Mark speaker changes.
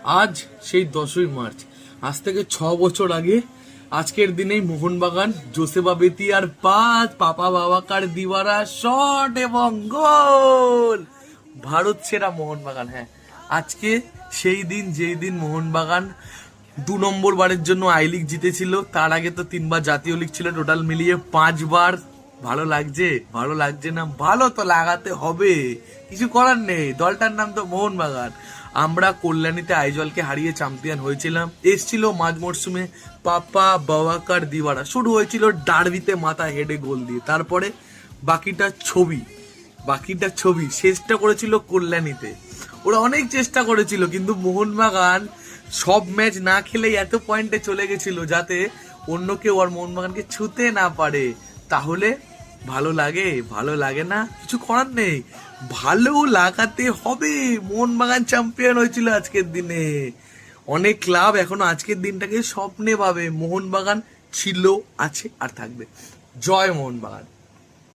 Speaker 1: আজ সেই 10ই মার্চ, আজ থেকে 6 বছর আগে আজকের দিনেই মোহনবাগান জোসেফা বেতিয়ার পাস, পাপা বাবাকার দিওয়ারা শট এবং গোল। ভারত সেরা মোহনবাগান। হ্যাঁ, আজকে সেই দিন যেই দিন মোহনবাগান 2 নম্বর বারের জন্য আই লিগ জিতেছিল। তার আগে তো 3বার জাতীয় লিগ ছিল, টোটাল মিলিয়ে 5বার। ভালো লাগছে? ভালো লাগছে না? ভালো তো লাগাতে হবে, কিছু করার নেই, দলটার নাম তো মোহনবাগান। আমরা কল্যাণীতে আইজলকে হারিয়ে চ্যাম্পিয়ন হয়েছিলাম। এসছিল মাঝ মরশুমে পাপা বাবাকার দিওয়ারা, শুরু হয়েছিল ডার্বিতে মাথা হেডে গোল দিয়ে। তারপরে বাকিটা ছবি, শেষটা করেছিল কল্যাণীতে। ওরা অনেক চেষ্টা করেছিল, কিন্তু মোহনবাগান সব ম্যাচ না খেলেই এত পয়েন্টে চলে গেছিল যাতে অন্য কেউ আর মোহনবাগানকে ছুতে না পারে। তাহলে ভালো লাগে? ভালো লাগে না, কিছু করার নেই, ভালো লাগাতে হবে। মোহনবাগান চ্যাম্পিয়ন হয়েছিল আজকের দিনে। অনেক ক্লাব এখনো আজকের দিনটাকে স্বপ্নে ভাবে। মোহনবাগান ছিল, আছে আর থাকবে। জয় মোহনবাগান।